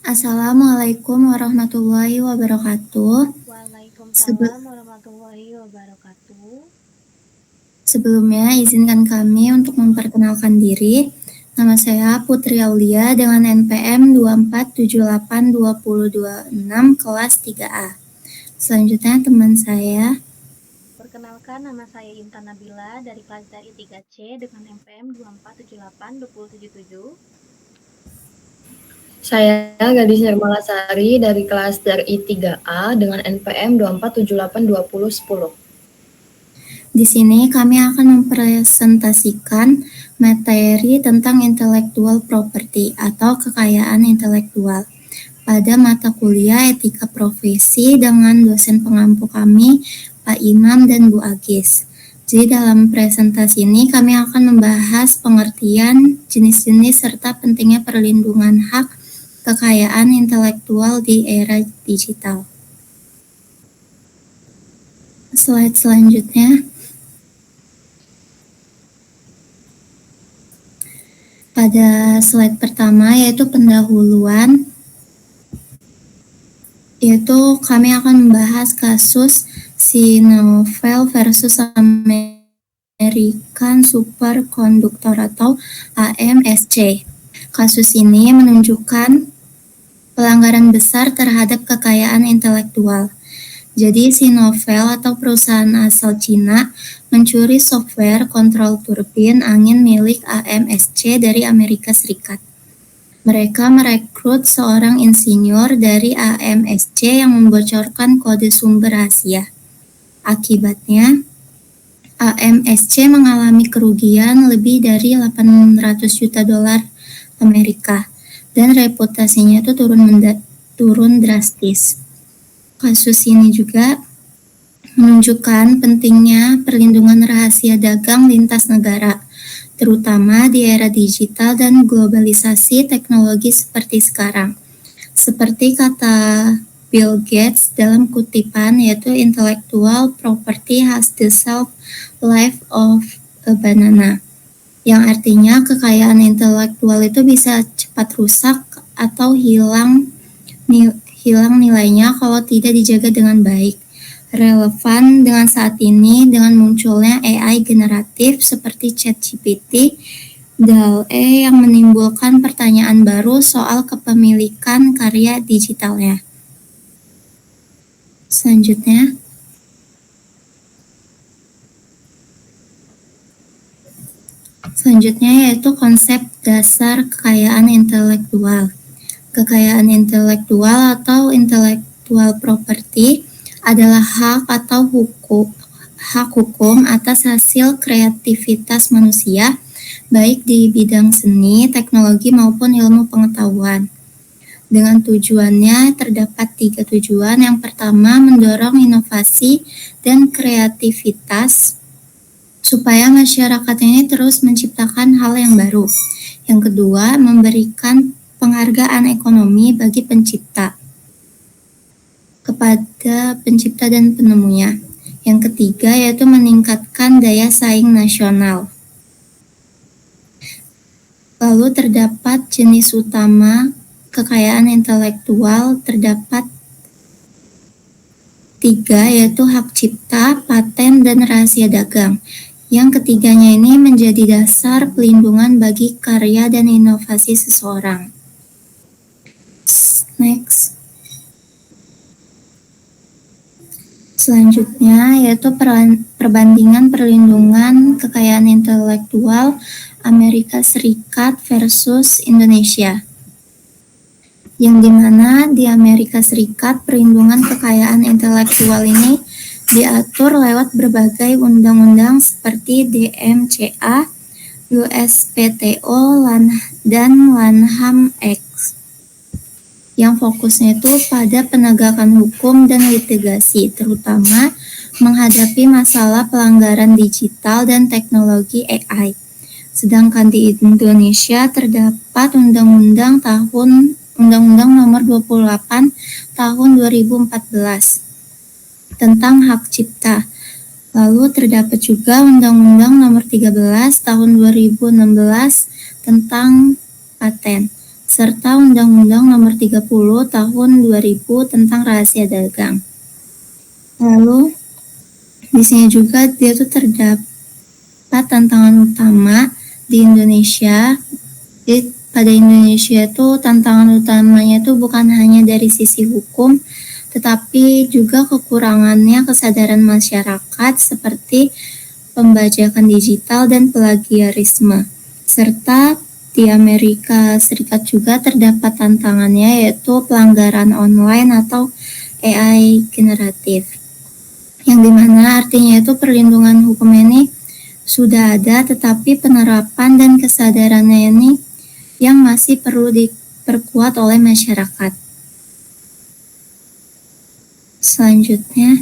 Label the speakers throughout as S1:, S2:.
S1: Assalamualaikum warahmatullahi wabarakatuh. Sebe-
S2: Waalaikumsalam warahmatullahi wabarakatuh.
S1: Sebelumnya, izinkan kami untuk memperkenalkan diri. Nama saya Putri Aulia dengan NPM 24782026 kelas 3A. Selanjutnya teman saya.
S2: Perkenalkan, nama saya Intan Nabila dari kelas dari 3C dengan NPM 24782077.
S3: Saya Gadis Hermalasari dari kelas dari 3A dengan NPM 24782010.
S1: Di sini kami akan mempresentasikan materi tentang intellectual property atau kekayaan intelektual pada mata kuliah etika profesi dengan dosen pengampu kami, Pak Imam dan Bu Agis. Jadi dalam presentasi ini kami akan membahas pengertian, jenis-jenis, serta pentingnya perlindungan hak kekayaan intelektual di era digital. Slide selanjutnya. Pada slide pertama yaitu pendahuluan, yaitu kami akan membahas kasus Sinovel versus American Superconductor atau AMSC. Kasus ini menunjukkan pelanggaran besar terhadap kekayaan intelektual. Jadi Sinovel atau perusahaan asal Cina mencuri software kontrol turbin angin milik AMSC dari Amerika Serikat. Mereka merekrut seorang insinyur dari AMSC yang membocorkan kode sumber rahasia. Akibatnya, AMSC mengalami kerugian lebih dari 800 juta dolar Amerika dan reputasinya itu turun drastis. Kasus ini juga menunjukkan pentingnya perlindungan rahasia dagang lintas negara, terutama di era digital dan globalisasi teknologi seperti sekarang. Seperti kata Bill Gates dalam kutipan, yaitu intellectual property has the shelf life of a banana, yang artinya kekayaan intelektual itu bisa cepat rusak atau hilang nilainya kalau tidak dijaga dengan baik. Relevan dengan saat ini dengan munculnya AI generatif seperti ChatGPT, DALL-E yang menimbulkan pertanyaan baru soal kepemilikan karya digitalnya. Selanjutnya, yaitu konsep dasar kekayaan intelektual. Kekayaan intelektual atau intellectual property adalah hak hukum atas hasil kreativitas manusia, baik di bidang seni, teknologi maupun ilmu pengetahuan. Dengan tujuannya terdapat 3 tujuan. Yang pertama, mendorong inovasi dan kreativitas supaya masyarakat ini terus menciptakan hal yang baru. Yang kedua, memberikan penghargaan ekonomi bagi pencipta kepada pencipta dan penemunya. Yang ketiga yaitu meningkatkan daya saing nasional. Lalu terdapat jenis utama kekayaan intelektual, terdapat 3 yaitu hak cipta, paten, dan rahasia dagang. Yang ketiganya ini menjadi dasar pelindungan bagi karya dan inovasi seseorang. Next. Selanjutnya yaitu perbandingan perlindungan kekayaan intelektual Amerika Serikat versus Indonesia. Yang dimana di Amerika Serikat perlindungan kekayaan intelektual ini diatur lewat berbagai undang-undang seperti DMCA, USPTO, dan Lanham Act, yang fokusnya itu pada penegakan hukum dan litigasi, terutama menghadapi masalah pelanggaran digital dan teknologi AI. Sedangkan di Indonesia terdapat Undang-Undang Nomor 28 Tahun 2014 tentang hak cipta. Lalu terdapat juga Undang-Undang Nomor 13 Tahun 2016 tentang paten. serta Undang-Undang Nomor 30 Tahun 2000 tentang rahasia dagang. Lalu di sini juga dia tuh terdapat tantangan utama di Indonesia. Pada Indonesia tuh tantangan utamanya tuh bukan hanya dari sisi hukum, tetapi juga kekurangannya kesadaran masyarakat seperti pembajakan digital dan plagiarisme. Serta di Amerika Serikat juga terdapat tantangannya yaitu pelanggaran online atau AI generatif. Yang dimana artinya itu perlindungan hukum ini sudah ada, tetapi penerapan dan kesadarannya ini yang masih perlu diperkuat oleh masyarakat. Selanjutnya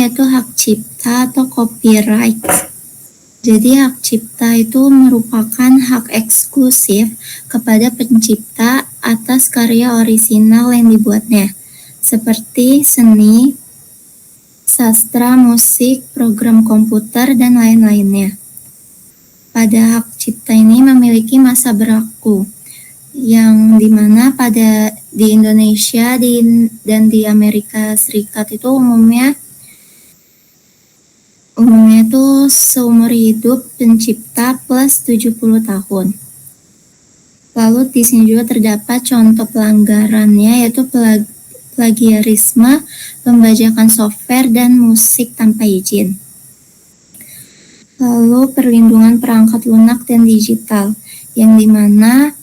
S1: yaitu hak cipta atau copyright. Jadi hak cipta itu merupakan hak eksklusif kepada pencipta atas karya orisinal yang dibuatnya, seperti seni, sastra, musik, program komputer, dan lain-lainnya. Pada hak cipta ini memiliki masa berlaku, yang dimana di Indonesia dan di Amerika Serikat itu umumnya itu seumur hidup pencipta plus 70 tahun. Lalu di sini juga terdapat contoh pelanggarannya yaitu plagiarisme, pembajakan software, dan musik tanpa izin. Lalu perlindungan perangkat lunak dan digital, yang dimana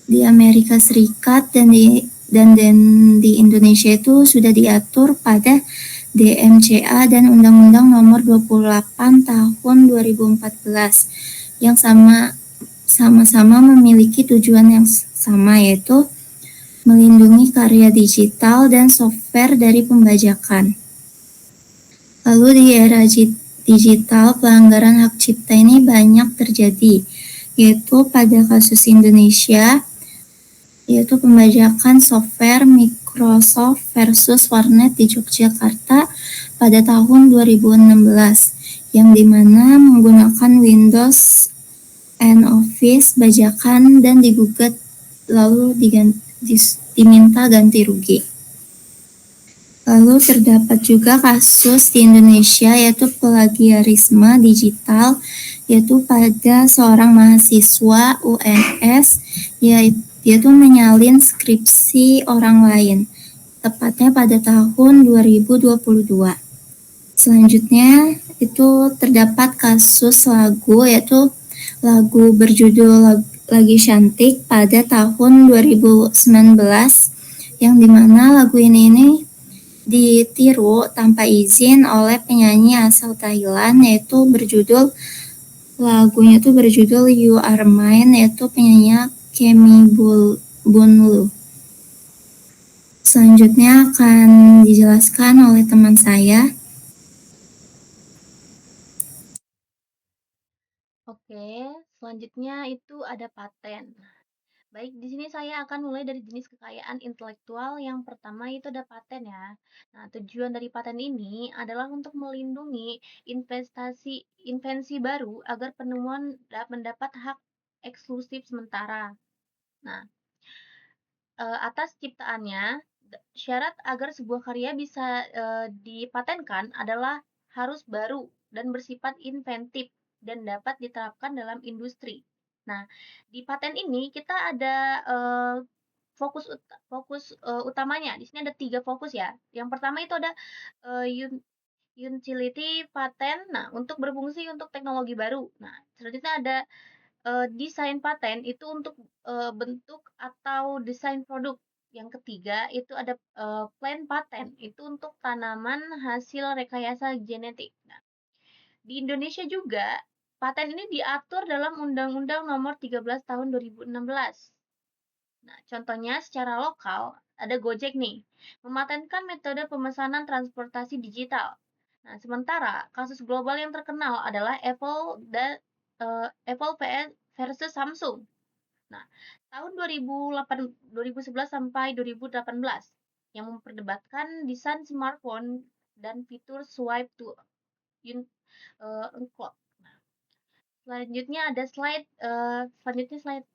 S1: di Amerika Serikat dan di Indonesia itu sudah diatur pada DMCA dan Undang-Undang Nomor 28 Tahun 2014 yang sama-sama memiliki tujuan yang sama, yaitu melindungi karya digital dan software dari pembajakan. Lalu di era digital, pelanggaran hak cipta ini banyak terjadi, yaitu pada kasus Indonesia, yaitu pembajakan software Microsoft versus Warnet di Yogyakarta pada tahun 2016, yang dimana menggunakan Windows and Office bajakan dan digugat lalu diminta ganti rugi. Lalu terdapat juga kasus di Indonesia yaitu plagiarisme digital, yaitu pada seorang mahasiswa UNS, dia tuh menyalin skripsi orang lain, tepatnya pada tahun 2022. Selanjutnya itu terdapat kasus lagu, yaitu lagu berjudul Lagi Cantik pada tahun 2019, yang dimana lagu ini ditiru tanpa izin oleh penyanyi asal Thailand, yaitu lagunya itu berjudul You Are Mine, yaitu penyanyi Kemi Bunlu. Selanjutnya akan dijelaskan oleh teman saya.
S2: Oke, selanjutnya itu ada paten. Baik, di sini saya akan mulai dari jenis kekayaan intelektual. Yang pertama itu ada paten ya. Nah, tujuan dari paten ini adalah untuk melindungi invensi baru agar penemuan mendapat hak eksklusif sementara. Nah, atas ciptaannya, syarat agar sebuah karya bisa dipatenkan adalah harus baru dan bersifat inventif dan dapat diterapkan dalam industri. Nah, di paten ini kita ada fokus utamanya. Di sini ada 3 fokus ya. Yang pertama itu ada utility patent. Nah, untuk berfungsi untuk teknologi baru. Nah, selanjutnya ada desain paten itu untuk bentuk atau desain produk. Yang ketiga itu ada plant patent, itu untuk tanaman hasil rekayasa genetik. Nah, di Indonesia juga paten ini diatur dalam Undang-Undang Nomor 13 Tahun 2016. Nah, contohnya secara lokal ada Gojek nih, mematenkan metode pemesanan transportasi digital. Nah, sementara kasus global yang terkenal adalah Apple versus Samsung. Nah, tahun 2011 sampai 2018 yang memperdebatkan desain smartphone dan fitur swipe to unlock. Selanjutnya ada slide, selanjutnya slide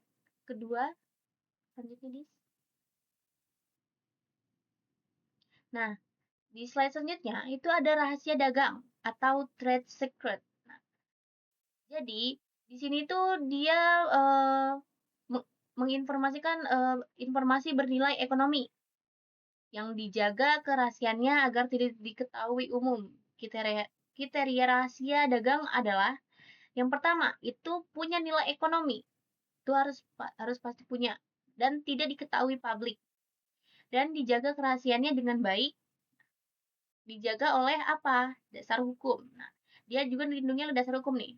S2: kedua. Selanjutnya, Dis. Nah, di slide selanjutnya itu ada rahasia dagang atau trade secret. Nah, jadi di sini tuh dia menginformasikan informasi bernilai ekonomi yang dijaga kerahasiaannya agar tidak diketahui umum. Kriteria rahasia dagang adalah yang pertama itu punya nilai ekonomi, itu harus pasti punya dan tidak diketahui publik dan dijaga kerahasiaannya dengan baik, dijaga oleh apa? Dasar hukum. Nah, dia juga dilindungi oleh dasar hukum nih.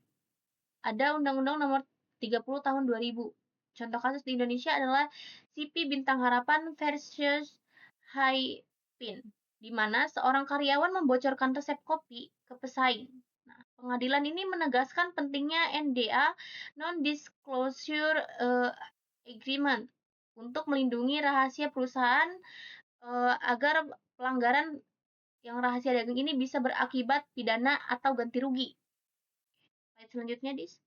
S2: Ada Undang-Undang Nomor 30 Tahun 2000. Contoh kasus di Indonesia adalah CP Bintang Harapan versus Haipin, di mana seorang karyawan membocorkan resep kopi ke pesaing. Nah, pengadilan ini menegaskan pentingnya NDA (Non-Disclosure Agreement) untuk melindungi rahasia perusahaan agar pelanggaran yang rahasia dagang ini bisa berakibat pidana atau ganti rugi. Slide selanjutnya, Dis.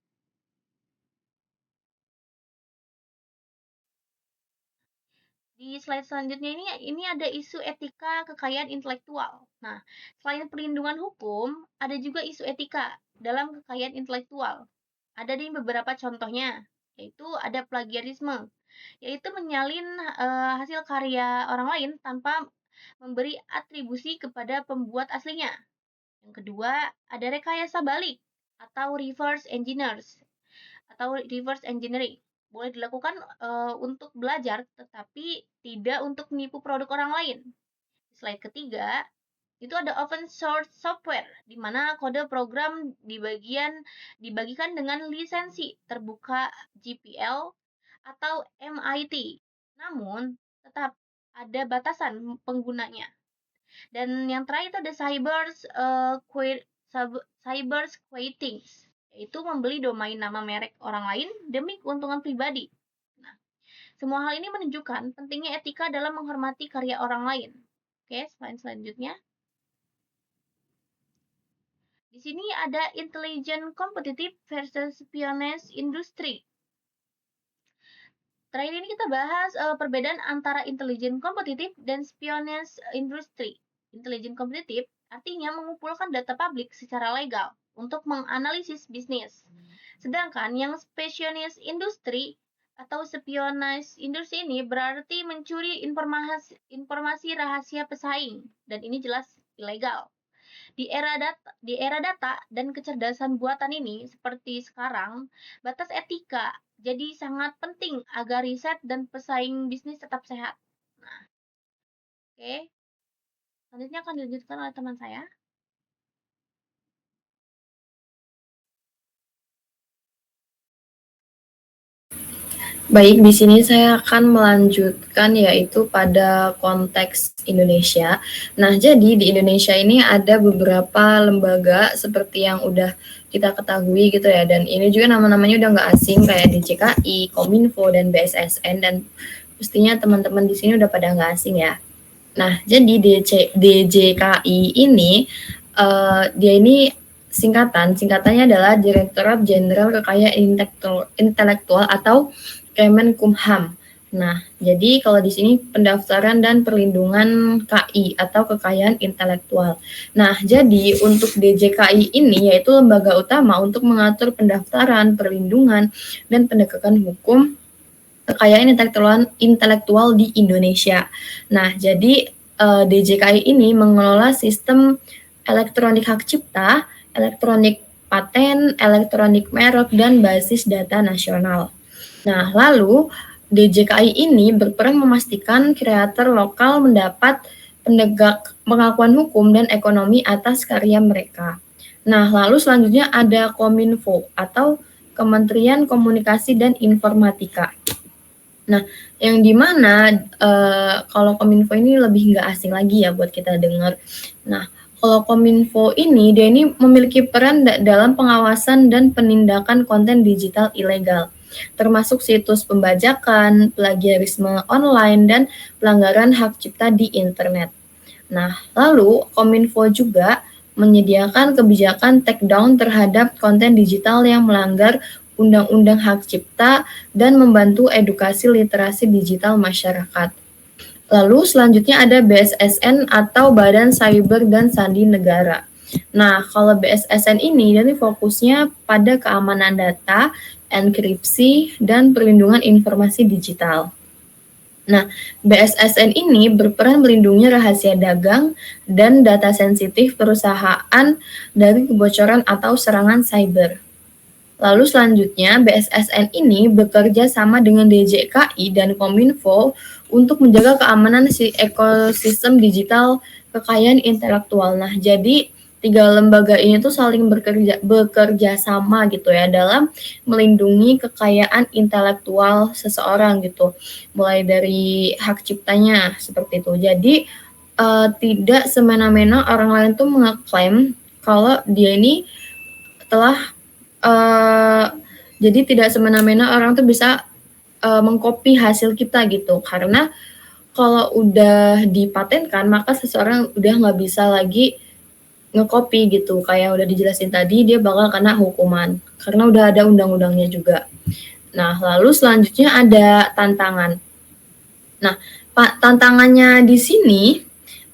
S2: Di slide selanjutnya ini ada isu etika kekayaan intelektual. Nah, selain perlindungan hukum, ada juga isu etika dalam kekayaan intelektual. Ada di beberapa contohnya, yaitu ada plagiarisme, yaitu menyalin hasil karya orang lain tanpa memberi atribusi kepada pembuat aslinya. Yang kedua, ada rekayasa balik atau reverse engineering. Boleh dilakukan untuk belajar, tetapi tidak untuk menipu produk orang lain. Slide ketiga, itu ada open source software, di mana kode program dibagikan dengan lisensi terbuka GPL atau MIT. Namun, tetap ada batasan penggunanya. Dan yang terakhir itu ada cybersquatting, yaitu membeli domain nama merek orang lain demi keuntungan pribadi. Nah, semua hal ini menunjukkan pentingnya etika dalam menghormati karya orang lain. Oke, slide selanjutnya. Di sini ada intelligent competitive versus espionage industry. Terakhir ini kita bahas perbedaan antara intelligent competitive dan espionage industry. Intelligent competitive artinya mengumpulkan data publik secara legal untuk menganalisis bisnis. Sedangkan yang espionage industry atau espionage industry ini berarti mencuri informasi rahasia pesaing, dan ini jelas ilegal. Di era data dan kecerdasan buatan ini, seperti sekarang, batas etika jadi sangat penting agar riset dan pesaing bisnis tetap sehat. Nah, oke. Selanjutnya akan dilanjutkan oleh teman saya.
S3: Baik, di sini saya akan melanjutkan yaitu pada konteks Indonesia. Nah, jadi di Indonesia ini ada beberapa lembaga seperti yang udah kita ketahui gitu ya, dan ini juga nama-namanya udah nggak asing kayak DJKI, Kominfo, dan BSSN, dan pastinya teman-teman di sini udah pada nggak asing ya. Nah, jadi DJKI ini dia ini singkatannya adalah Direktorat Jenderal Kekayaan Intelektual atau Kemenkumham. Nah, jadi kalau di sini pendaftaran dan perlindungan KI atau kekayaan intelektual. Nah, jadi untuk DJKI ini yaitu lembaga utama untuk mengatur pendaftaran, perlindungan, dan penegakan hukum kekayaan intelektual di Indonesia. Nah, jadi DJKI ini mengelola sistem elektronik hak cipta, elektronik paten, elektronik merek, dan basis data nasional. Nah, lalu DJKI ini berperan memastikan kreator lokal mendapat pengakuan hukum dan ekonomi atas karya mereka. Nah, lalu selanjutnya ada Kominfo atau Kementerian Komunikasi dan Informatika. Nah, yang dimana kalau Kominfo ini lebih nggak asing lagi ya buat kita dengar. Nah, kalau Kominfo ini, dia ini memiliki peran dalam pengawasan dan penindakan konten digital ilegal, termasuk situs pembajakan, plagiarisme online, dan pelanggaran hak cipta di internet. Nah, lalu Kominfo juga menyediakan kebijakan takedown terhadap konten digital yang melanggar Undang-Undang Hak Cipta, dan membantu edukasi literasi digital masyarakat. Lalu selanjutnya ada BSSN atau Badan Cyber dan Sandi Negara. Nah, kalau BSSN ini jadi fokusnya pada keamanan data, enkripsi, dan perlindungan informasi digital. Nah, BSSN ini berperan melindungi rahasia dagang dan data sensitif perusahaan dari kebocoran atau serangan cyber. Lalu selanjutnya, BSSN ini bekerja sama dengan DJKI dan Kominfo untuk menjaga keamanan ekosistem digital kekayaan intelektual. Nah, jadi tiga lembaga ini tuh saling bekerja sama gitu ya dalam melindungi kekayaan intelektual seseorang gitu. Mulai dari hak ciptanya seperti itu. Jadi tidak semena-mena orang lain tuh mengeklaim kalau dia ini telah jadi tidak semena-mena orang tuh bisa mengcopy hasil kita gitu, karena kalau udah dipatenkan maka seseorang udah nggak bisa lagi nge-copy gitu, kayak udah dijelasin tadi dia bakal kena hukuman karena udah ada undang-undangnya juga. Nah, lalu selanjutnya ada tantangan. Nah, tantangannya di sini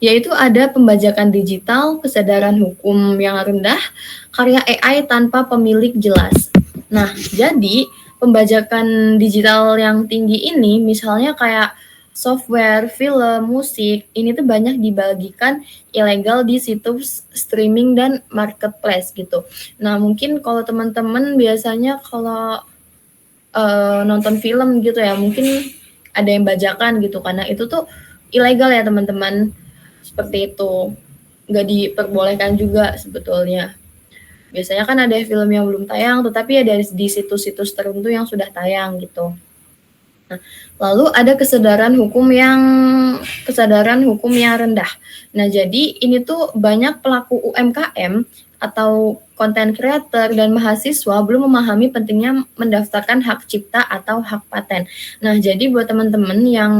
S3: yaitu ada pembajakan digital, kesadaran hukum yang rendah, karya AI tanpa pemilik jelas. Nah, jadi pembajakan digital yang tinggi ini misalnya kayak software, film, musik, ini tuh banyak dibagikan ilegal di situs streaming dan marketplace gitu. Nah, mungkin kalau teman-teman biasanya kalau nonton film gitu ya, mungkin ada yang bajakan gitu, karena itu tuh ilegal ya teman-teman. Seperti itu, nggak diperbolehkan juga sebetulnya. Biasanya kan ada film yang belum tayang, tetapi ada di situs-situs tertentu yang sudah tayang gitu. Nah, lalu ada kesadaran hukum yang rendah. Nah, jadi ini tuh banyak pelaku UMKM atau content creator dan mahasiswa belum memahami pentingnya mendaftarkan hak cipta atau hak paten. Nah, jadi buat teman-teman yang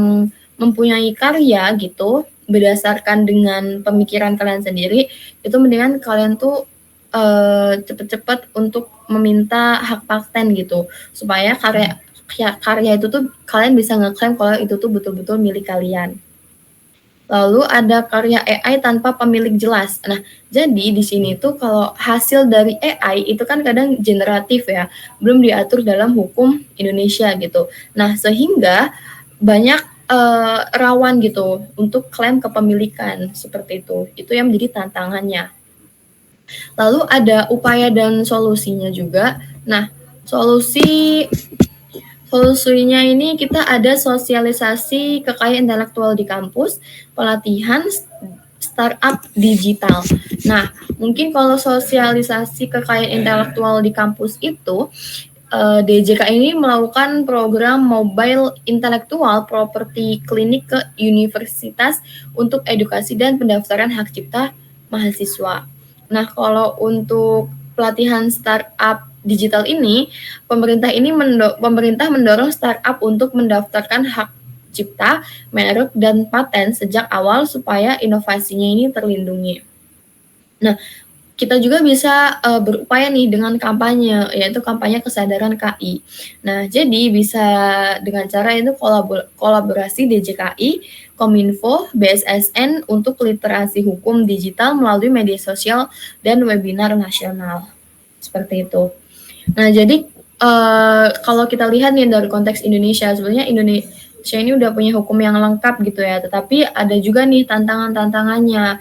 S3: mempunyai karya gitu, berdasarkan dengan pemikiran kalian sendiri, itu mendingan kalian tuh cepet-cepet untuk meminta hak paten gitu, supaya karya itu tuh kalian bisa ngeklaim kalau itu tuh betul-betul milik kalian. Lalu ada karya AI tanpa pemilik jelas. Nah, jadi di sini tuh kalau hasil dari AI itu kan kadang generatif ya, belum diatur dalam hukum Indonesia gitu. Nah, sehingga banyak rawan gitu untuk klaim kepemilikan seperti itu. Itu yang menjadi tantangannya. Lalu ada upaya dan solusinya juga. Nah, solusinya ini kita ada sosialisasi kekayaan intelektual di kampus, pelatihan startup digital. Nah, mungkin kalau sosialisasi kekayaan intelektual di kampus itu DJK ini melakukan program Mobile Intellectual Property Clinic ke universitas untuk edukasi dan pendaftaran hak cipta mahasiswa. Nah, kalau untuk pelatihan startup digital ini, pemerintah mendorong startup untuk mendaftarkan hak cipta, merek, dan paten sejak awal supaya inovasinya ini terlindungi. Nah, kita juga bisa berupaya nih dengan kampanye, yaitu kampanye kesadaran KI. Nah, jadi bisa dengan cara itu kolaborasi DJKI, Kominfo, BSSN untuk literasi hukum digital melalui media sosial dan webinar nasional. Seperti itu. Nah, jadi kalau kita lihat nih dari konteks Indonesia, sebenarnya Indonesia ini udah punya hukum yang lengkap gitu ya, tetapi ada juga nih tantangan-tantangannya.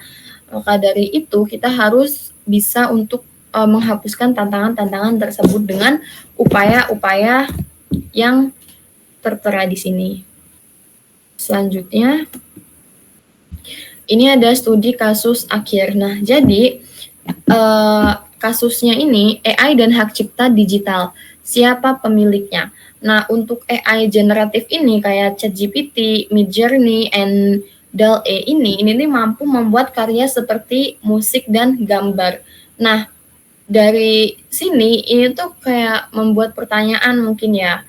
S3: Maka dari itu kita harus bisa untuk menghapuskan tantangan-tantangan tersebut dengan upaya-upaya yang tertera di sini. Selanjutnya, ini ada studi kasus akhir. Nah, jadi kasusnya ini AI dan hak cipta digital. Siapa pemiliknya? Nah, untuk AI generatif ini kayak ChatGPT, Midjourney, and DALL-E ini mampu membuat karya seperti musik dan gambar. Nah, dari sini ini tuh kayak membuat pertanyaan mungkin ya,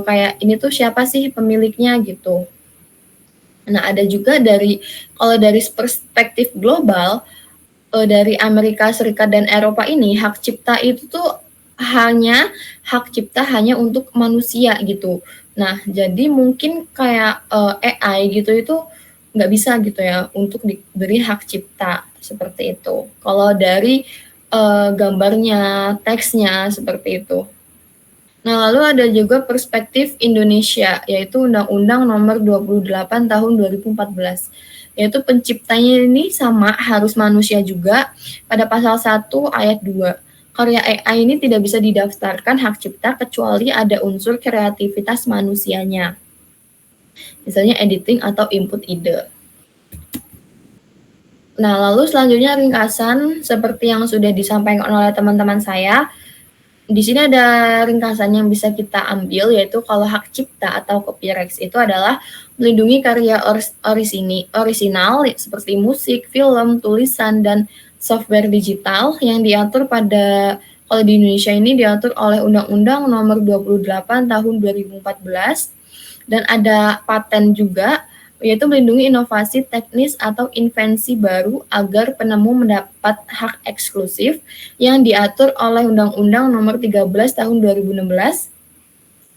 S3: kayak ini tuh siapa sih pemiliknya gitu. Nah, ada juga kalau dari perspektif global, dari Amerika Serikat dan Eropa ini, hak cipta itu tuh hak cipta hanya untuk manusia gitu. Nah, jadi mungkin kayak AI gitu itu nggak bisa gitu ya untuk diberi hak cipta seperti itu. Kalau dari gambarnya, teksnya seperti itu. Nah, lalu ada juga perspektif Indonesia, yaitu Undang-Undang Nomor 28 Tahun 2014. Yaitu penciptanya ini sama, harus manusia juga pada pasal 1 ayat 2. Karya AI ini tidak bisa didaftarkan hak cipta kecuali ada unsur kreativitas manusianya. Misalnya editing atau input ide. Nah, lalu selanjutnya ringkasan seperti yang sudah disampaikan oleh teman-teman saya. Di sini ada ringkasan yang bisa kita ambil, yaitu kalau hak cipta atau copyright itu adalah melindungi karya orisinal seperti musik, film, tulisan, dan software digital yang diatur pada, kalau di Indonesia ini diatur oleh Undang-Undang Nomor 28 Tahun 2014, dan ada paten juga, yaitu melindungi inovasi teknis atau invensi baru agar penemu mendapat hak eksklusif yang diatur oleh Undang-Undang Nomor 13 Tahun 2016.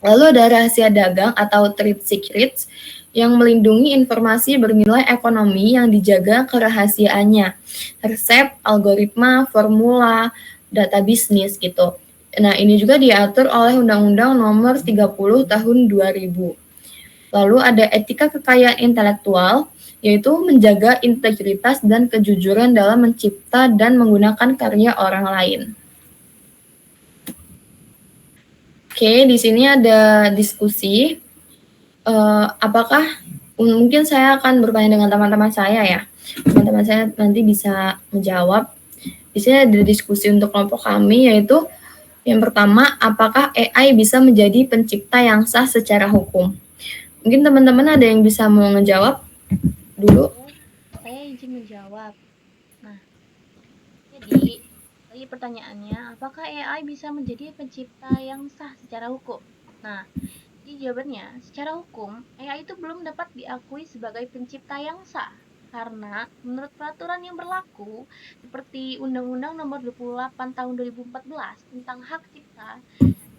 S3: Lalu ada rahasia dagang atau trade secrets yang melindungi informasi bernilai ekonomi yang dijaga kerahasiaannya, resep, algoritma, formula, data bisnis gitu. Nah, ini juga diatur oleh Undang-Undang Nomor 30 Tahun 2000. Lalu ada etika kekayaan intelektual, yaitu menjaga integritas dan kejujuran dalam mencipta dan menggunakan karya orang lain. Oke, di sini ada diskusi. Apakah mungkin saya akan bertanya dengan teman-teman saya ya. Teman-teman saya nanti bisa menjawab. Di sini ada diskusi untuk kelompok kami, yaitu yang pertama, apakah AI bisa menjadi pencipta yang sah secara hukum? Mungkin teman-teman ada yang bisa mau ngejawab dulu.
S2: Saya izin menjawab. Nah, jadi tadi pertanyaannya, apakah AI bisa menjadi pencipta yang sah secara hukum? Nah, jadi jawabannya, secara hukum, AI itu belum dapat diakui sebagai pencipta yang sah. Karena menurut peraturan yang berlaku, seperti Undang-Undang Nomor 28 Tahun 2014 tentang hak cipta,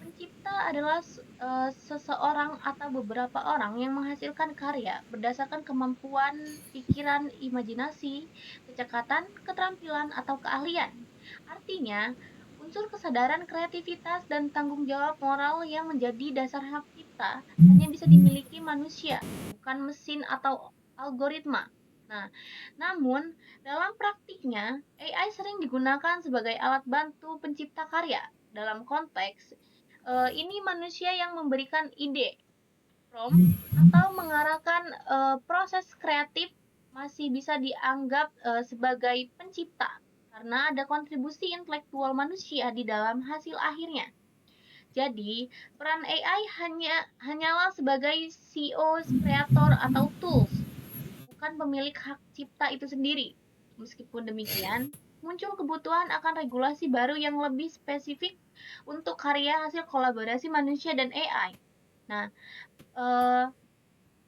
S2: pencipta adalah seseorang atau beberapa orang yang menghasilkan karya berdasarkan kemampuan, pikiran, imajinasi, kecekatan, keterampilan, atau keahlian. Artinya, unsur kesadaran, kreativitas, dan tanggung jawab moral yang menjadi dasar hak cipta hanya bisa dimiliki manusia, bukan mesin atau algoritma. Nah, namun dalam praktiknya, AI sering digunakan sebagai alat bantu pencipta karya. Dalam konteks ini manusia yang memberikan ide, prompt, atau mengarahkan proses kreatif masih bisa dianggap sebagai pencipta karena ada kontribusi intelektual manusia di dalam hasil akhirnya. Jadi, peran AI hanyalah sebagai CEO, kreator, atau tools, bukan pemilik hak cipta itu sendiri. Meskipun demikian, muncul kebutuhan akan regulasi baru yang lebih spesifik untuk karya hasil kolaborasi manusia dan AI. Nah,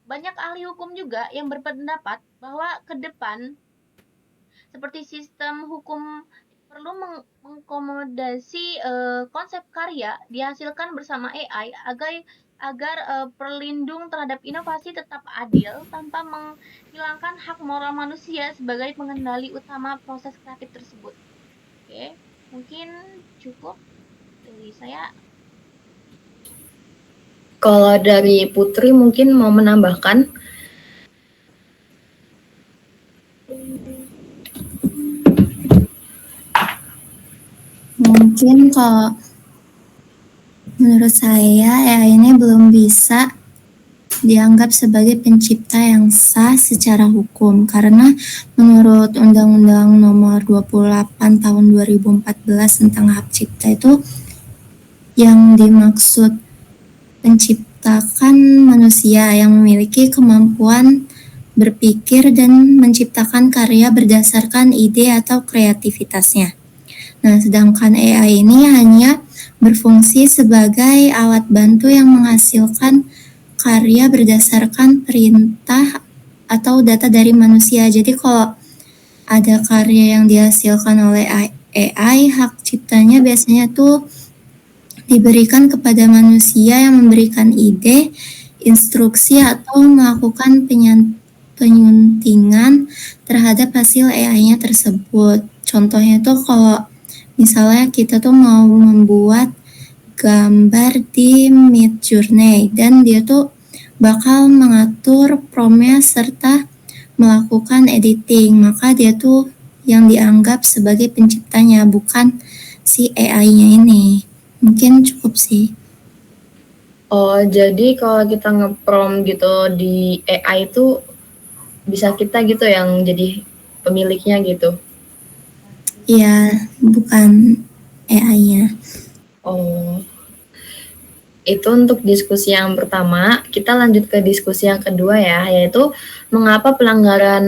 S2: banyak ahli hukum juga yang berpendapat bahwa ke depan seperti sistem hukum perlu mengakomodasi konsep karya dihasilkan bersama AI agar perlindung terhadap inovasi tetap adil tanpa menghilangkan hak moral manusia sebagai pengendali utama proses kreatif tersebut. Oke, mungkin cukup dari saya.
S3: Kalau dari Putri mungkin mau menambahkan.
S1: Mungkin kalau menurut saya AI ini belum bisa dianggap sebagai pencipta yang sah secara hukum karena menurut Undang-Undang Nomor 28 Tahun 2014 tentang hak cipta itu yang dimaksud menciptakan manusia yang memiliki kemampuan berpikir dan menciptakan karya berdasarkan ide atau kreativitasnya. Nah, sedangkan AI ini hanya berfungsi sebagai alat bantu yang menghasilkan karya berdasarkan perintah atau data dari manusia. Jadi kalau ada karya yang dihasilkan oleh AI, hak ciptanya biasanya tuh diberikan kepada manusia yang memberikan ide, instruksi, atau melakukan penyuntingan terhadap hasil AI-nya tersebut. Contohnya tuh kalau misalnya kita tuh mau membuat gambar di Midjourney dan dia tuh bakal mengatur prompt serta melakukan editing, maka dia tuh yang dianggap sebagai penciptanya, bukan si AI-nya ini. Mungkin cukup sih.
S3: Oh, jadi kalau kita nge-prompt gitu di AI itu bisa kita gitu yang jadi pemiliknya gitu?
S1: Iya, bukan AI-nya.
S3: Oh, itu untuk diskusi yang pertama. Kita lanjut ke diskusi yang kedua ya, yaitu mengapa pelanggaran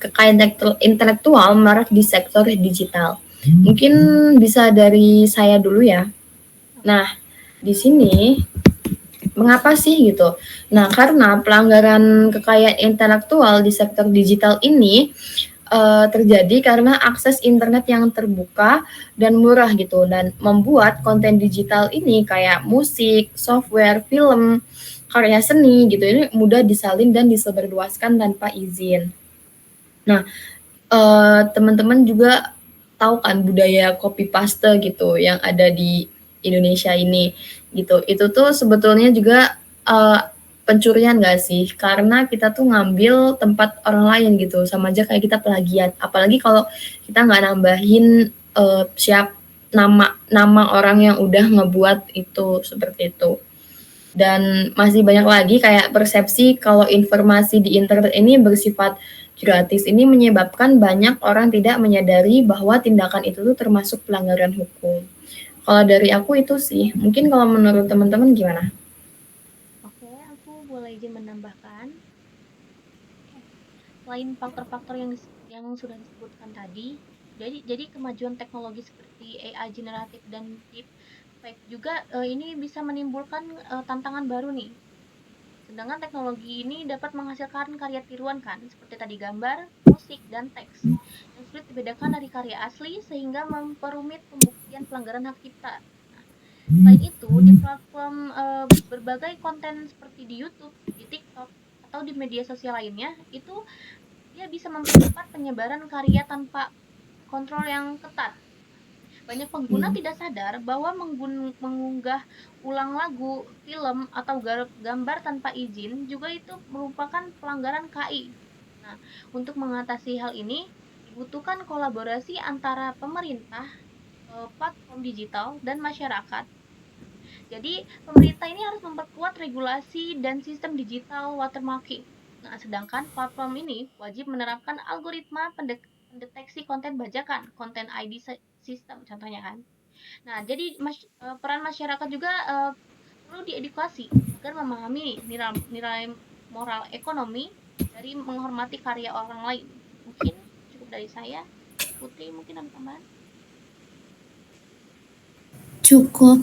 S3: kekayaan intelektual marak di sektor digital. Mungkin bisa dari saya dulu ya. Nah, di sini mengapa sih gitu? Nah, karena pelanggaran kekayaan intelektual di sektor digital ini terjadi karena akses internet yang terbuka dan murah gitu, dan membuat konten digital ini kayak musik, software, film, karya seni gitu ini mudah disalin dan disebarluaskan tanpa izin. Nah, teman-teman juga tahu kan budaya copy paste gitu yang ada di Indonesia ini gitu. Itu tuh sebetulnya juga pencurian gak sih? Karena kita tuh ngambil tempat orang lain gitu, sama aja kayak kita plagiat. Apalagi kalau kita nggak nambahin nama orang yang udah ngebuat itu seperti itu. Dan masih banyak lagi kayak persepsi kalau informasi di internet ini bersifat gratis ini menyebabkan banyak orang tidak menyadari bahwa tindakan itu tuh termasuk pelanggaran hukum. Kalau dari aku itu sih, mungkin kalau menurut teman-teman gimana?
S2: Oke, aku boleh izin menambahkan. Selain faktor-faktor yang sudah disebutkan tadi, jadi kemajuan teknologi seperti AI generatif dan deep fake juga ini bisa menimbulkan tantangan baru nih. Sedangkan teknologi ini dapat menghasilkan karya tiruan kan, seperti tadi gambar, musik, dan teks, yang sulit dibedakan dari karya asli sehingga memperumit pembuktian pelanggaran hak cipta. Nah, selain itu, di platform berbagai konten seperti di YouTube, di TikTok, atau di media sosial lainnya, itu dia bisa mempercepat penyebaran karya tanpa kontrol yang ketat. Banyak pengguna tidak sadar bahwa mengunggah ulang lagu, film, atau gambar tanpa izin juga itu merupakan pelanggaran KI. Nah, untuk mengatasi hal ini dibutuhkan kolaborasi antara pemerintah, platform digital, dan masyarakat. Jadi, pemerintah ini harus memperkuat regulasi dan sistem digital watermarking. Nah, sedangkan platform ini wajib menerapkan algoritma pendeteksi konten bajakan, konten ID system contohnya kan. Nah, jadi peran masyarakat juga perlu diedukasi agar memahami nilai moral ekonomi dari menghormati karya orang lain. Mungkin cukup dari saya. Putri, mungkin ada tambahan?
S1: Cukup.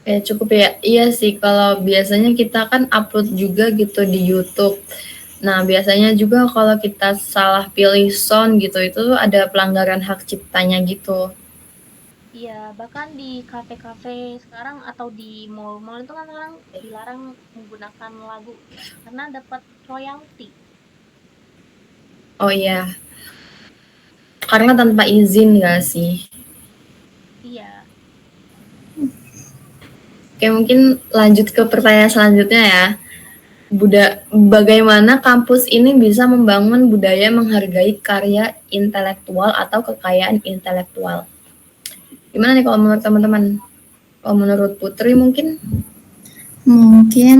S3: Cukup ya. Iya sih, kalau biasanya kita kan upload juga gitu di YouTube. Nah, biasanya juga kalau kita salah pilih sound gitu, itu ada pelanggaran hak ciptanya gitu.
S2: Iya, bahkan di kafe-kafe sekarang atau di mall-mall itu kan sekarang dilarang menggunakan lagu karena dapat royalti.
S3: Oh iya, karena tanpa izin nggak sih?
S2: Iya.
S3: Oke, mungkin lanjut ke pertanyaan selanjutnya ya. Bagaimana kampus ini bisa membangun budaya menghargai karya intelektual atau kekayaan intelektual? Gimana nih kalau menurut teman-teman? Kalau menurut Putri mungkin?
S1: Mungkin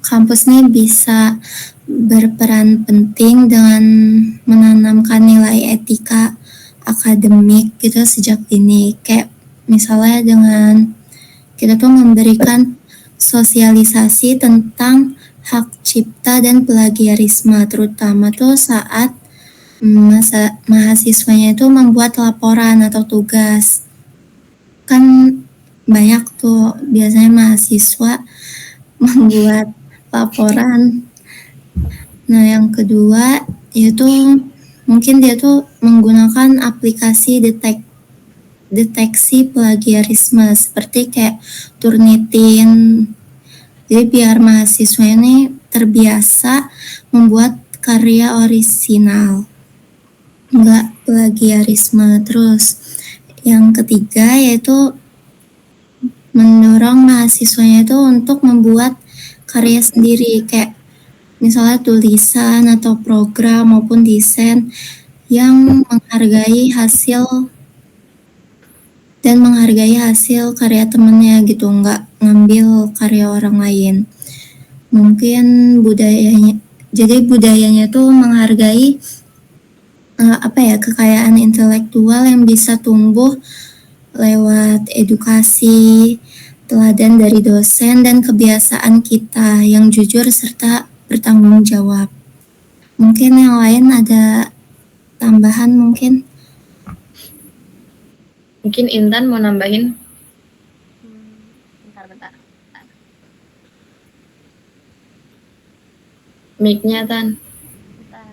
S1: kampus ini bisa berperan penting dengan menanamkan nilai etika akademik gitu sejak dini. Kayak misalnya dengan kita tuh memberikan sosialisasi tentang hak cipta dan plagiarisme, terutama tuh saat mahasiswanya itu membuat laporan atau tugas. Kan banyak tuh biasanya mahasiswa membuat laporan. Nah, yang kedua, yaitu mungkin dia tuh menggunakan aplikasi deteksi plagiarisme seperti kayak Turnitin. Jadi biar mahasiswa ini terbiasa membuat karya orisinal, nggak plagiarisme. Terus yang ketiga yaitu mendorong mahasiswanya itu untuk membuat karya sendiri, kayak misalnya tulisan atau program maupun desain yang menghargai hasil karya temennya gitu, nggak ngambil karya orang lain. Mungkin budayanya tuh menghargai kekayaan intelektual yang bisa tumbuh lewat edukasi, teladan dari dosen, dan kebiasaan kita yang jujur serta bertanggung jawab. Mungkin yang lain ada tambahan mungkin?
S3: Mungkin Intan mau nambahin?
S2: Bentar.
S3: Mic-nya, Tan.
S2: Bentar.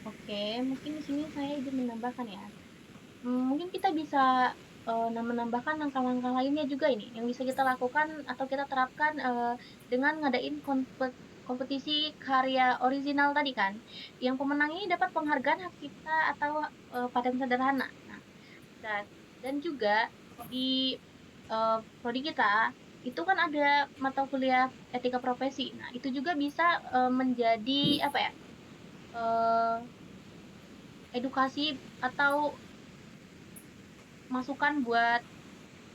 S2: Oke, mungkin di sini saya izin menambahkan ya. Mungkin kita bisa menambahkan langkah-langkah lainnya juga ini yang bisa kita lakukan atau kita terapkan dengan ngadain kompetisi karya orisinal tadi kan, yang pemenang ini dapat penghargaan hak cipta atau paten sederhana. Nah, dan juga di prodi kita itu kan ada mata kuliah etika profesi. Nah, itu juga bisa menjadi apa ya? Edukasi atau masukan buat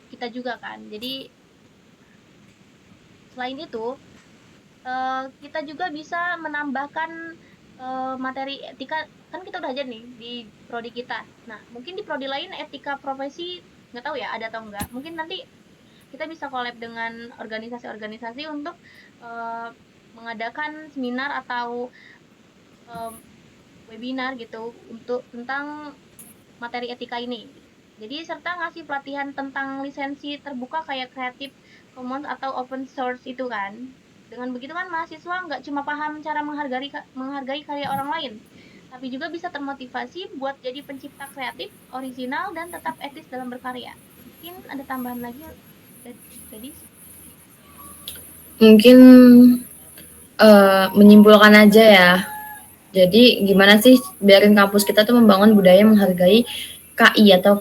S2: kita juga kan. Jadi selain itu kita juga bisa menambahkan materi etika, kan kita udah aja nih di prodi kita. Nah, mungkin di prodi lain etika profesi nggak tahu ya ada atau enggak. Mungkin nanti kita bisa collab dengan organisasi-organisasi untuk mengadakan seminar atau webinar gitu untuk tentang materi etika ini. Jadi serta ngasih pelatihan tentang lisensi terbuka kayak Creative Commons atau open source itu kan. Dengan begitu kan mahasiswa nggak cuma paham cara menghargai karya orang lain, tapi juga bisa termotivasi buat jadi pencipta kreatif, orisinal, dan tetap etis dalam berkarya. Mungkin ada tambahan lagi, Gadis?
S3: Mungkin menyimpulkan aja ya. Jadi gimana sih biarin kampus kita tuh membangun budaya menghargai KI atau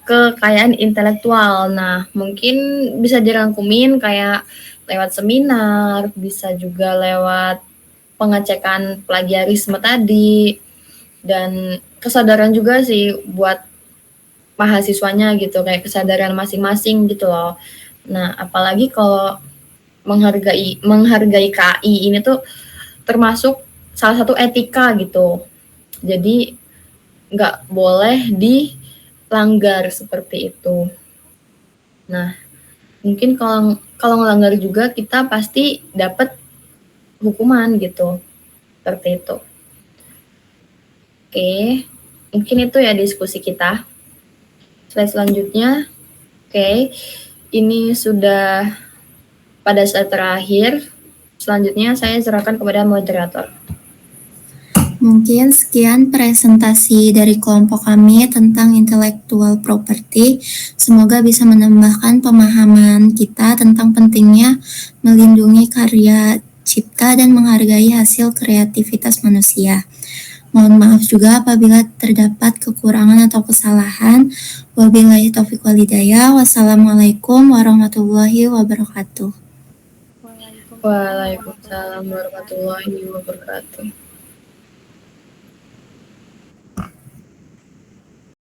S3: kekayaan intelektual. Nah, mungkin bisa dirangkumin kayak lewat seminar, bisa juga lewat pengecekan plagiarisme tadi, dan kesadaran juga sih buat mahasiswanya gitu, kayak kesadaran masing-masing gitu loh. Nah, apalagi kalau menghargai KI ini tuh termasuk salah satu etika gitu. Jadi nggak boleh dilanggar seperti itu. Nah, mungkin kalau ngelanggar juga kita pasti dapat hukuman gitu. Seperti itu. Oke, mungkin itu ya diskusi kita. Slide selanjutnya. Oke, ini sudah pada saat terakhir. Selanjutnya saya serahkan kepada moderator.
S1: Mungkin sekian presentasi dari kelompok kami tentang intellectual property. Semoga bisa menambahkan pemahaman kita tentang pentingnya melindungi karya cipta dan menghargai hasil kreativitas manusia. Mohon maaf juga apabila terdapat kekurangan atau kesalahan. Wabillahi taufiq wal hidayah. Wassalamualaikum warahmatullahi wabarakatuh.
S3: Waalaikumsalam warahmatullahi wabarakatuh.